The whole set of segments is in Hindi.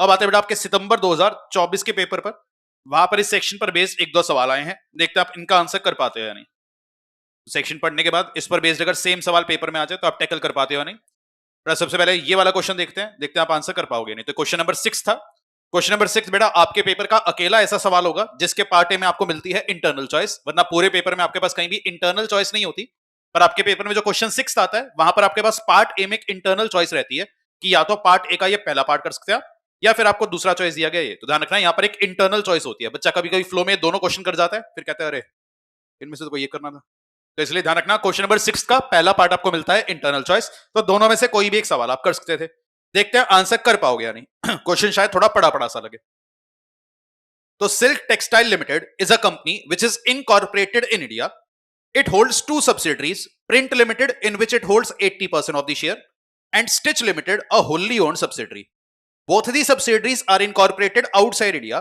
अब आते हैं बेटा आपके सितंबर 2024 के पेपर पर। वहां पर इस सेक्शन पर बेस्ड एक दो सवाल आए हैं, देखते हैं आप इनका आंसर कर पाते हो या नहीं। सेक्शन पढ़ने के बाद इस पर बेस्ड अगर सेम सवाल पेपर में आ जाए तो आप टैकल कर पाते हो या नहीं। बेटा सबसे पहले ये वाला क्वेश्चन देखते हैं, आप आंसर कर पाओगे नहीं। तो क्वेश्चन नंबर 6 था। क्वेश्चन नंबर 6 बेटा आपके पेपर का अकेला ऐसा सवाल होगा जिसके पार्ट ए में आपको मिलती है इंटरनल चॉइस, वरना पूरे पेपर में आपके पास कहीं भी इंटरनल चॉइस नहीं होती। पर आपके पेपर में जो क्वेश्चन 6 आता है वहां पर आपके पास पार्ट ए में एक इंटरनल चॉइस रहती है कि या तो पार्ट ए का ये पहला पार्ट कर सकते हैं आप, या फिर आपको दूसरा चॉइस दिया गया। ये तो ध्यान रखना यहाँ पर एक इंटरनल चॉइस होती है। बच्चा कभी कभी फ्लो में दोनों क्वेश्चन कर जाता है, फिर कहता है अरे इनमें से तो कोई ये करना था। तो इसलिए ध्यान रखना क्वेश्चन नंबर 6 का पहला पार्ट आपको मिलता है इंटरनल चॉइस। तो दोनों में से कोई भी एक सवाल आप कर सकते थे। देखते हैं आंसर कर पाओगे या नहीं। क्वेश्चन शायद थोड़ा पड़ा पड़ा सा लगे। तो silk textile limited is a company which is incorporated in India. It holds two subsidiaries, Print Limited, in which it holds 80% of the share, and Stitch Limited, a wholly owned subsidiary. Both the subsidiaries are incorporated outside India.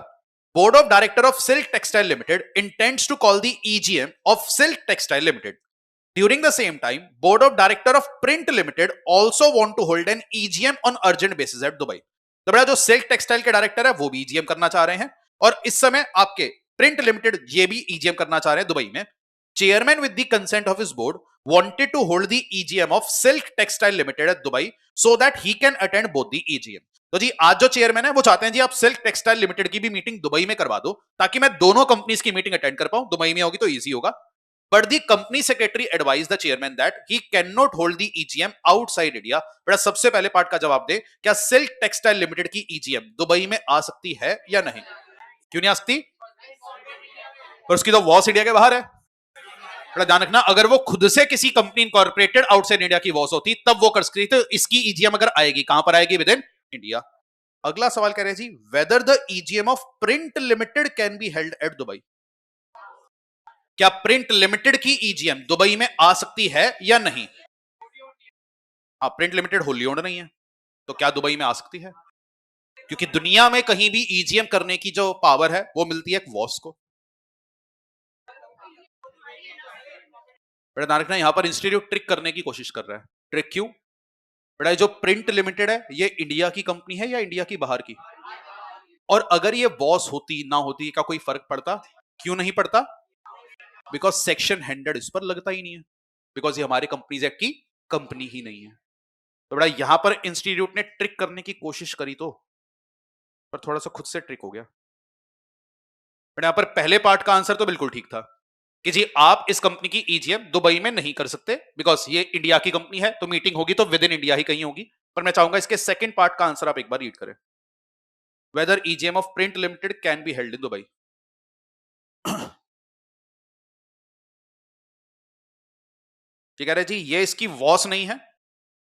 Board of Director of Silk Textile Limited intends to call the EGM of Silk Textile Limited. During the same time, Board of Director of Print Limited also want to hold an EGM on urgent basis at Dubai. तो बड़ा जो सिल्क टेक्सटाइल के डायरेक्टर है वो भी ईजीएम करना चाह रहे हैं, और इस समय आपके प्रिंट लिमिटेड ये भी ईजीएम करना चाह रहे हैं दुबई में. Chairman, with the consent of his board, wanted to hold the EGM of Silk Textile Limited at Dubai so that he can attend both the EGM. तो जी आज जो चेयरमैन है वो चाहते हैं जी आप सिल्क टेक्सटाइल लिमिटेड की भी मीटिंग दुबई में करवा दो ताकि मैं दोनों कंपनीज की मीटिंग अटेंड कर पाऊं. दुबई में होगी तो इजी होगा. But the company secretary advise the chairman that he can not hold the EGM outside India. बड़ा सबसे पहले पार्ट का जवाब दे, क्या सिल्क टेक्सटाइल लिमिटेड की ईजीएम दुबई में आ सकती है या नहीं? क्यों नहीं आ सकती? पर उसकी तो वॉस इंडिया के बाहर है. ध्यान रखना अगर वो खुद से किसी कंपनी इनकॉर्पोरेटेड आउटसाइड इंडिया की वॉस होती तब वो कर सकती. तो इसकी ईजीएम अगर आएगी कहां पर आएगी? Within India. अगला सवाल कह रहे हैं जी, whether the EGM of print limited can be held at Dubai. क्या प्रिंट लिमिटेड की ईजीएम दुबई में आ सकती है या नहीं? आप प्रिंट लिमिटेड होली ओन्ड नहीं है तो क्या दुबई में आ सकती है? क्योंकि दुनिया में कहीं भी ईजीएम करने की जो पावर है वो मिलती है एक वॉस को. बेटा ध्यान रखना यहां पर इंस्टीट्यूट ट्रिक करने की कोशिश कर रहा है. ट्रिक क्यों? बेटा जो प्रिंट लिमिटेड है ये इंडिया की कंपनी है या इंडिया की बाहर की? और अगर ये वॉस होती ना होती क्या कोई फर्क पड़ता? क्यों नहीं पड़ता? बिकॉज सेक्शन 100 इस पर लगता ही नहीं है, बिकॉज ये हमारे कंपनीज एक्ट की कंपनी ही नहीं है. तो बेटा यहां पर इंस्टीट्यूट ने ट्रिक करने की कोशिश करी तो, पर थोड़ा सा खुद से ट्रिक हो गया. बेटा यहां पर पहले पार्ट का आंसर तो बिल्कुल ठीक था कि जी आप इस कंपनी की ईजीएम दुबई में नहीं कर सकते बिकॉज ये इंडिया की कंपनी है, तो मीटिंग होगी तो विद इन इंडिया ही कहीं होगी. पर मैं चाहूंगा इसके सेकंड पार्ट का आंसर आप एक बार रीड करें. Whether EGM of print limited can be held in Dubai. ठीक है जी, ये इसकी वॉस नहीं है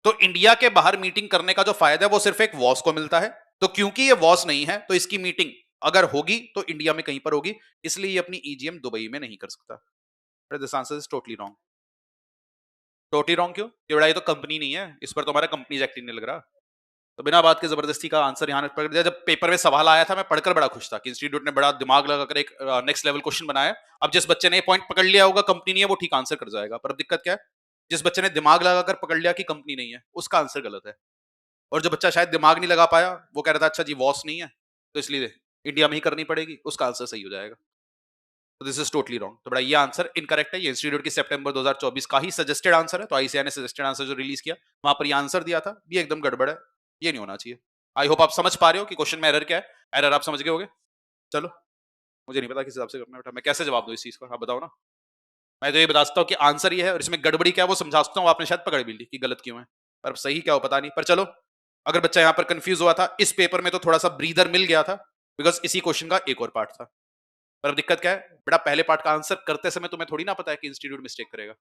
तो इंडिया के बाहर मीटिंग करने का जो फायदा है वो सिर्फ एक वॉस को मिलता है. तो क्योंकि ये वॉस नहीं है तो इसकी मीटिंग अगर होगी तो इंडिया में कहीं पर होगी, इसलिए ये अपनी ईजीएम दुबई में नहीं कर सकता. This answer is totally wrong. Totally wrong क्यों? कि बड़ा ये तो कंपनी नहीं है, इस पर तो हमारा कंपनीज एक्ट नहीं लग रहा. तो बिना बात के जबरदस्ती का आंसर यहाँ पकड़ दिया. जब पेपर में सवाल आया था मैं पढ़कर बड़ा खुश था कि इंस्टीट्यूट ने बड़ा दिमाग लगाकर एक नेक्स्ट लेवल क्वेश्चन बनाया. अब जिस बच्चे ने ये पॉइंट पकड़ लिया होगा कंपनी नहीं है वो ठीक आंसर कर जाएगा. पर अब दिक्कत क्या है, जिस बच्चे ने दिमाग लगाकर पकड़ लिया कि कंपनी नहीं है उसका आंसर गलत है, और जो बच्चा शायद दिमाग नहीं लगा पाया वो कह रहा था अच्छा जी वॉस नहीं है तो इसलिए इंडिया में ही करनी पड़ेगी, उसका आंसर सही हो जाएगा. तो दिस इज टोटली रॉन्ग. तो बड़ा ये आंसर इनकरेक्ट है. ये इंस्टीट्यूट की सितंबर 2024 का ही सजेस्टेड आंसर है. तो आईसीआई ने सजेस्टेड आंसर जो रिलीज किया वहां पर ये आंसर दिया था, ये एकदम गड़बड़ है, ये नहीं होना चाहिए. आई होप आप समझ पा रहे हो कि क्वेश्चन में एरर क्या है. एरर आप समझ गए होगे. चलो मुझे नहीं पता किस हिसाब से करना है बेटा, मैं कैसे जवाब दूं इस चीज का, आप बताओ ना. मैं तो ये बता सकता हूँ कि आंसर ये है और इसमें गड़बड़ी क्या है वो समझा सकता हूँ. आपने शायद पकड़ भी ली कि गलत क्यों है, पर सही क्या हो पता नहीं. पर चलो अगर बच्चा यहाँ पर कंफ्यूज हुआ था इस पेपर में तो थोड़ा सा ब्रीदर मिल गया था बिकॉज इसी क्वेश्चन का एक और पार्ट था. पर अब दिक्कत क्या है बेटा, पहले पार्ट का आंसर करते समय तुम्हें थोड़ी ना पता है कि इंस्टीट्यूट मिस्टेक करेगा.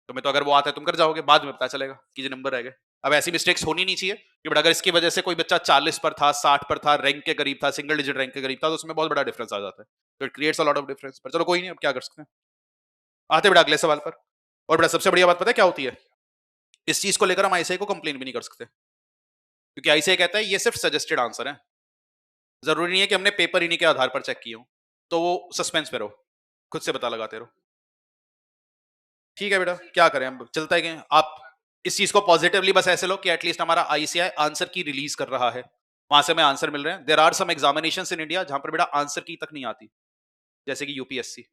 तुम्हें तो अगर वो आता है तुम कर जाओगे, बाद में पता चलेगा कि जो नंबर रह गए. अब ऐसी मिस्टेक्स होनी नहीं चाहिए कि बेटा अगर इसकी वजह से कोई बच्चा 40 पर था, 60 पर था, रैंक के करीब था, सिंगल डिजिट रैंक के करीब था, तो उसमें बहुत बड़ा डिफरेंस आ जाता है. तो it creates a lot of difference. पर चलो कोई नहीं, अब क्या कर सकते हैं. आते बेटा अगले सवाल पर. और बेटा सबसे बढ़िया बात पता है क्या होती है, इस चीज को लेकर हम आईसीआई को कंप्लेन भी नहीं कर सकते क्योंकि आईसीआई कहता है ये सिर्फ सजेस्टेड आंसर है, जरूरी नहीं है कि हमने पेपर इन्हीं के आधार पर चेक किए हो. तो वो सस्पेंस पे रहो, खुद से पता लगाते रहो. ठीक है बेटा क्या करें, हम चलता है कि आप इस चीज को पॉजिटिवली बस ऐसे लो कि एटलीस्ट हमारा आईसीआई आंसर की रिलीज कर रहा है. वहां से हमें आंसर मिल रहे हैं। There are some examinations in India जहां पर बेटा आंसर की तक नहीं आती, जैसे कि यूपीएससी।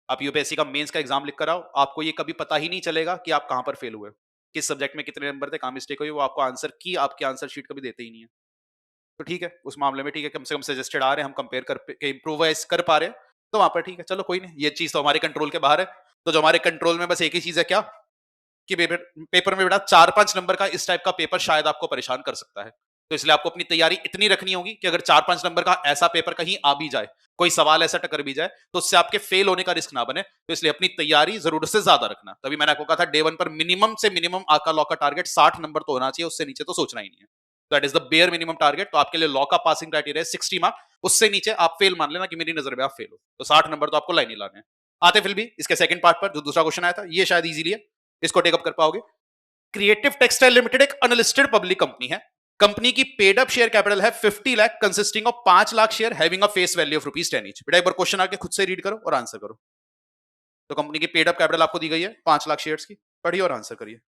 आप यूपीएससी का मेंस का एग्जाम लिख कर आओ, आपको ये कभी पता ही नहीं चलेगा कि आप कहां पर फेल हुए, किस सब्जेक्ट में कितने नंबर थे, कहां मिस्टेक हुई, वो आपको आंसर की आपके आंसर शीट कभी देते ही नहीं है। तो ठीक है, उस मामले में ठीक है, कम से कम सजेस्टेड आ रहे हैं, हम कंपेयर कर इम्प्रोवाइज कर पा रहे हैं, तो वहां पर ठीक है, चलो कोई नहीं, ये चीज तो हमारे कंट्रोल के बाहर है। तो जो हमारे कंट्रोल में बस एक ही चीज है, क्या कि पेपर पेपर में बेटा 4-5 नंबर का इस टाइप का पेपर शायद आपको परेशान कर सकता है। तो इसलिए आपको अपनी तैयारी इतनी रखनी होगी कि अगर 4-5 नंबर का ऐसा पेपर कहीं आ भी जाए, कोई सवाल ऐसा टकर भी जाए, तो उससे आपके फेल होने का रिस्क ना बने। तो इसलिए अपनी तैयारी जरूरत से ज्यादा रखना। तभी मैंने आपको कहा था डे 1 पर मिनिमम से मिनिमम आपका लॉ का टारगेट 60 नंबर तो होना चाहिए, उससे नीचे तो सोचना ही नहीं है। That is the bare minimum target. तो आपके लिए लॉ का पासिंग क्राइटेरिया है 60 मार्क, उससे नीचे आप फेल मान लेना कि मेरी नजर में आप फेल हो। तो 60 नंबर तो आपको लाइन ही लाने हैं। आते फिर भी इसके सेकंड पार्ट पर, जो दूसरा क्वेश्चन आया था, ये शायद इजीली है, इसको टेकअप कर पाओगे। क्रिएटिव टेक्सटाइल लिमिटेड एक अनलिस्टेड पब्लिक कंपनी है। कंपनी की पेड अप शेयर कैपिटल है 50 lakh, consisting of 5 lakh share having a face value of ₹10 each. बेटा एक बार क्वेश्चन आके खुद से रीड करो और आंसर करो। तो कंपनी की पेड अप कैपिटल आपको दी गई है 5 लाख शेयर्स की, पढ़िए और आंसर करिए।